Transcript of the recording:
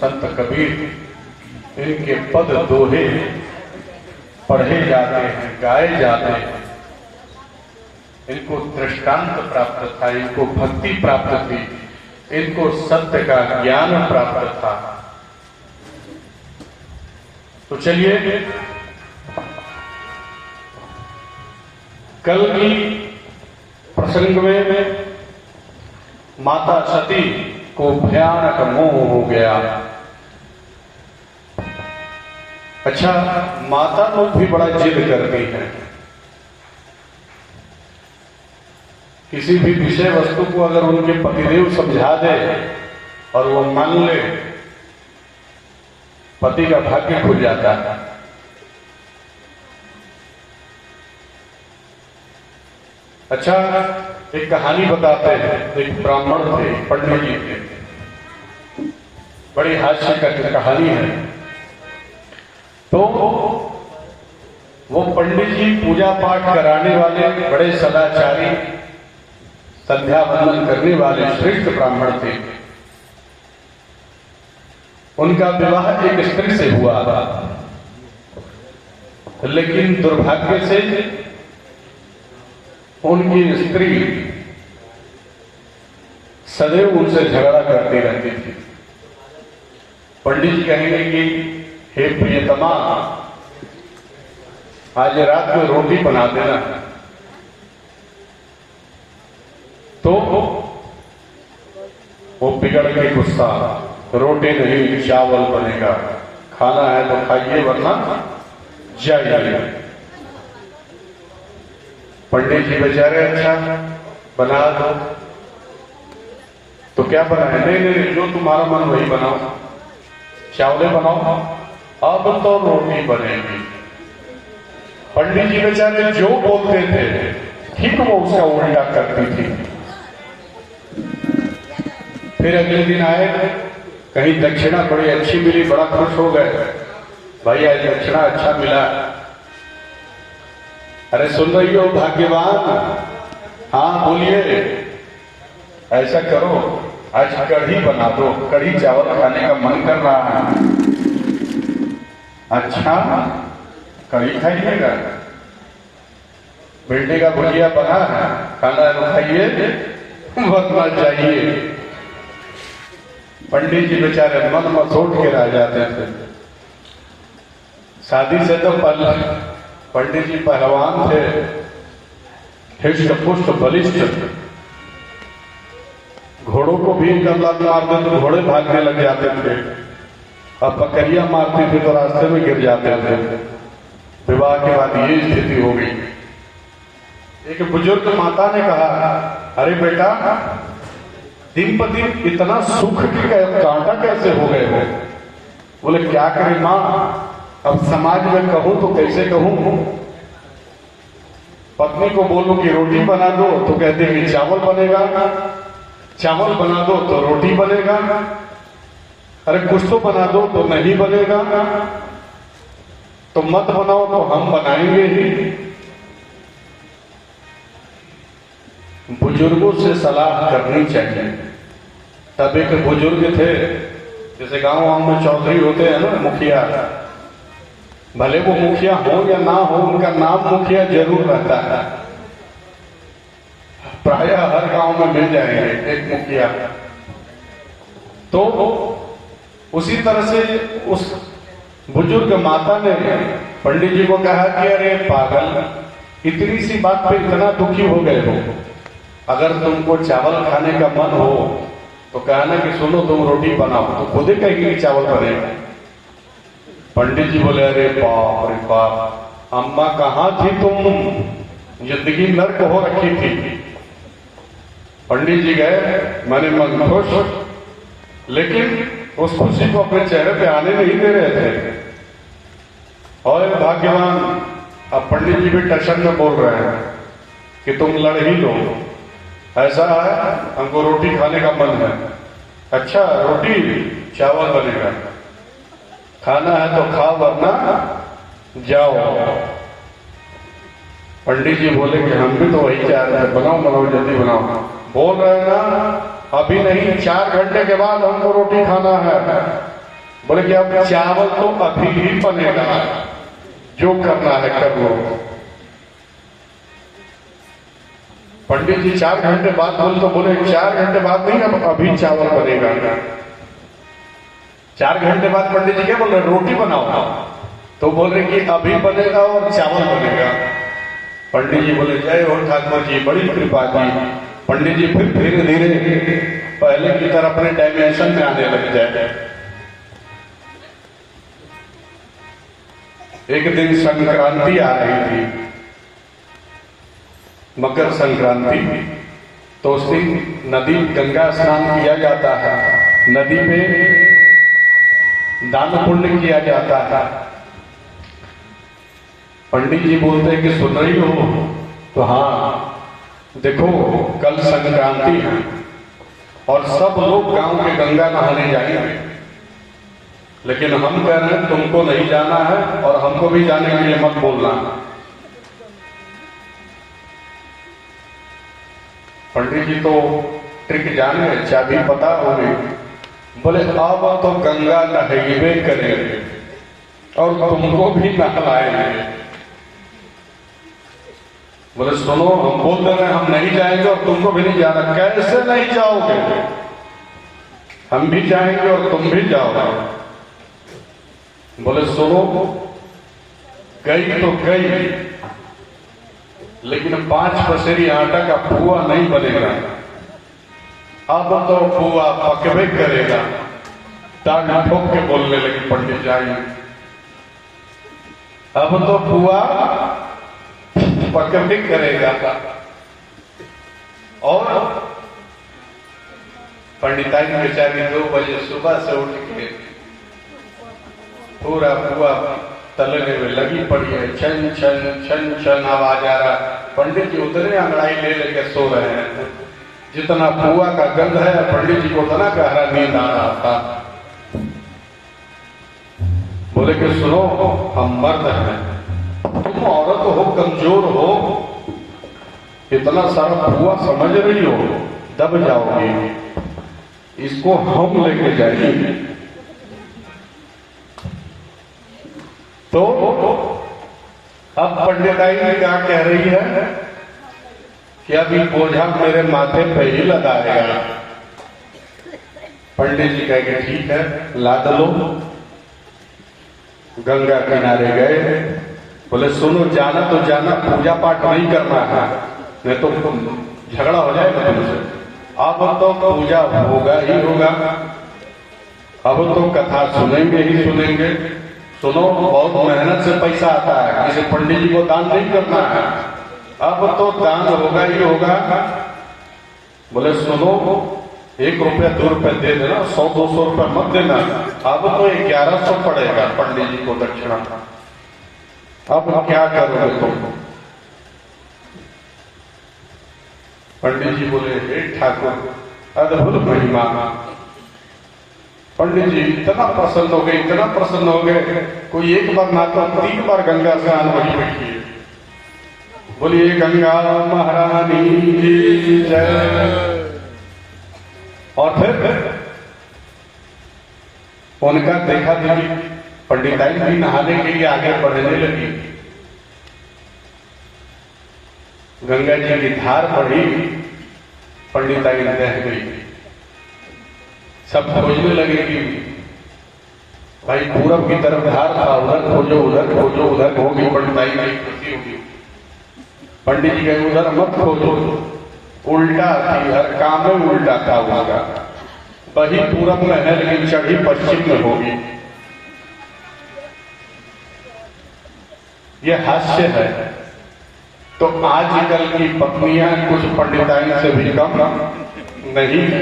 संत कबीर, इनके पद दोहे पढ़े जाते हैं, गाए जाते हैं। इनको दृष्टांत प्राप्त था, इनको भक्ति प्राप्त थी, इनको सत्य का ज्ञान प्राप्त था। तो चलिए, कल की प्रसंग में माता सती को भयानक मोह हो गया। अच्छा, माता लोग भी बड़ा जिद करती हैं। किसी भी विषय वस्तु को अगर उनके पतिदेव समझा दे और वो मान ले, पति का भाग्य खुल जाता है। अच्छा, एक कहानी बताते हैं। एक ब्राह्मण थे, पंडित जी थे, बड़ी हास्य का कहानी है। तो वो पंडित जी पूजा पाठ कराने वाले, बड़े सदाचारी, संध्या वंदन करने वाले श्रेष्ठ ब्राह्मण थे। उनका विवाह एक स्त्री से हुआ था, लेकिन दुर्भाग्य से उनकी स्त्री सदैव उनसे झगड़ा करती रहती थी। पंडित जी कहेंगे कि हे प्रियतमा, आज रात में रोटी बना देना। तो वो बिगड़ के गुस्सा, रोटी नहीं चावल बनेगा, खाना है तो खाइए वरना जाइए। पंडित जी बेचारे, अच्छा बना दो। तो क्या बनाए? नहीं नहीं, जो तुम्हारा मन वही बनाओ, चावले बनाओ, अब तो रोटी बनेगी। पंडित जी बेचारे जो बोलते थे ठीक वो उसका उल्टा करती थी। फिर अगले दिन आए, कहीं दक्षिणा बड़ी अच्छी मिली, बड़ा खुश हो गए, भाई आज दक्षिणा अच्छा मिला। अरे सुन रही हो भाग्यवान? हाँ बोलिए। ऐसा करो, आज कढ़ी बना दो, कढ़ी चावल खाने का मन कर रहा है। अच्छा, कढ़ी खाइएगा? भिंडी का भुजिया बना है, खाना है तो खाइए वरना जाइए। पंडित जी बेचारे मन मसोट के रह जाते थे। शादी से तो पहले पंडित जी पहलवान थे, हृष्ट पुष्ट बलिष्ठ, घोड़ों को भी लात मारते तो घोड़े भागने लग जाते थे, अब बकरियां मारती थी तो रास्ते में गिर जाते थे। विवाह के बाद ये स्थिति हो गई। एक बुजुर्ग माता ने कहा, अरे बेटा, दिन पर दिन इतना सुख की कांटा कैसे हो गए हो? बोले क्या करें माँ, अब समाज में कहूं तो कैसे कहूं? पत्नी को बोलूं कि रोटी बना दो तो कहते कि चावल बनेगा, चावल बना दो तो रोटी बनेगा, अरे कुछ तो बना दो तो नहीं बनेगा, तो मत बनाओ तो हम बनाएंगे ही। बुजुर्गों से सलाह करनी चाहिए। तब एक बुजुर्ग थे, जैसे गांव में चौधरी होते हैं ना, मुखिया, भले वो मुखिया हो या ना हो, उनका नाम मुखिया जरूर रहता है। प्रायः हर गांव में मिल जाएंगे एक मुखिया। तो उसी तरह से उस बुजुर्ग माता ने पंडित जी को कहा कि अरे पागल, इतनी सी बात पे इतना दुखी हो गए हो, अगर तुमको चावल खाने का मन हो तो कहना कि सुनो तुम रोटी बनाओ, तो खुद ही कहेगी कि चावल बनेगा। पंडित जी बोले, अरे बाप रे बाप, अम्मा कहाँ थी तुम? जिंदगी नर्क हो रखी थी। पंडित जी गए, मैंने मन खुश, लेकिन उस खुशी को अपने चेहरे पे आने नहीं दे रहे थे। और भाग्यवान, अब पंडित जी भी टशन में बोल रहे हैं कि तुम लड़ ही लो, ऐसा है हमको रोटी खाने का मन है। अच्छा, रोटी चावल बनेगा, खाना है तो खाओ वरना जाओ। पंडित जी बोले कि हम भी तो वही चाह रहे हैं, बनाओ बनाओ जल्दी बनाओ। बोल रहे हैं ना, अभी नहीं 4 घंटे के बाद हमको रोटी खाना है। बोले कि अब चावल तो अभी ही बनेगा, जो करना है कर लो। पंडित जी 4 घंटे बाद बोले तो बोले 4 घंटे बाद नहीं, अब अभी चावल बनेगा। 4 घंटे बाद पंडित जी क्या बोल रहे, रोटी बनाओ, तो बोल रहे कि अभी बनेगा और चावल बनेगा। पंडित जी बोले जय हो ठाकुर जी, बड़ी कृपा की। पंडित जी फिर धीरे धीरे पहले की तरह अपने डायमेंशन में आने लग जाए। एक दिन संक्रांति आ रही थी, मकर संक्रांति, तो उस दिन नदी गंगा स्नान किया जाता है, नदी पे दान पुण्य किया जाता है। पंडित जी बोलते हैं कि सुन रही हो, तो हाँ देखो कल संक्रांति है और सब लोग गांव के गंगा नहाने जाएंगे, लेकिन हम कह रहे हैं तुमको नहीं जाना है और हमको भी जाने के लिए मत बोलना। पंडित जी तो ट्रिक जाने, चाबी पता होगी। बोले अब तो गंगा नहाइबे करेंगे और तुमको भी नहलाएंगे। बोले सुनो, हम बोल दे रहे हैं हम नहीं जाएंगे और तुमको भी नहीं जाना। कैसे नहीं जाओगे, हम भी जाएंगे और तुम भी जाओगे। बोले सुनो, गई तो गई, लेकिन 5 पसेरी आटा का पुआ नहीं बनेगा। अब तो पुआ पकवे करेगा। टांग ठोक के बोलने लगी पंडित जाई, अब तो पुआ पकवे करेगा। और पंडिताई बेचारी 2 बजे सुबह से उठ के पूरा पुआ तलने में लगी पड़ी है। छन छन छन छन आवाज आ रहा। पंडित जी उतने अंगड़ाई ले लेके सो रहे हैं। जितना पुआ का गंध है, पंडित जी को उतना गहरा नींद आ रहा था। बोले कि सुनो, हम मर्द हैं, तुम औरत हो, कमजोर हो, इतना सारा पुआ समझ रही हो, दब जाओगे, इसको हम लेके जाएंगे। तो अब पंडिताई क्या कह रही है कि अभी बोझा मेरे माथे पे ही लगाएगा। पंडित जी कहेंगे ठीक है, लाद लो। गंगा किनारे गए। बोले सुनो, जाना तो जाना, पूजा पाठ नहीं करना है, नहीं तो झगड़ा हो जाएगा तुमसे। अब तो पूजा होगा ही होगा, अब तो कथा सुनेंगे ही सुनेंगे। सुनो, बहुत मेहनत से पैसा आता है, किसी पंडित जी को दान नहीं करना है, अब तो दान होगा ही होगा। बोले सुनो, 1 रुपया 2 रुपया दे देना, 100-200 रुपया मत देना। अब तो 1100 पड़ेगा पंडित जी को दक्षिणा। अब क्या करोगे तुम? पंडित जी बोले हे ठाकुर, अद्भुत महिमा। पंडित जी इतना प्रसन्न हो गए, इतना प्रसन्न हो गए, कोई 1 बार ना तो 3 बार गंगा स्नान वही बैठिए। बोलिए गंगा महारानी की जय। और फिर उनका देखा देखी पंडिताई भी नहाने के लिए आगे बढ़ने लगी। गंगा जी की धार बढ़ी, पंडिताई रह गई। सब खोजने लगे कि भाई पूरब की तरफ धार था, उधर खोजो, उधर खोजो, उधर होगी। पंडिताई नहीं खुशी होगी। पंडित जी कहे उधर मत खोजो, उल्टा थी, हर काम में उल्टा था उसका। वही पूरब में है लेकिन चढ़ी पश्चिम में होगी। ये हास्य है। तो आजकल की पत्नियां कुछ पंडिताई से भी कम नहीं है।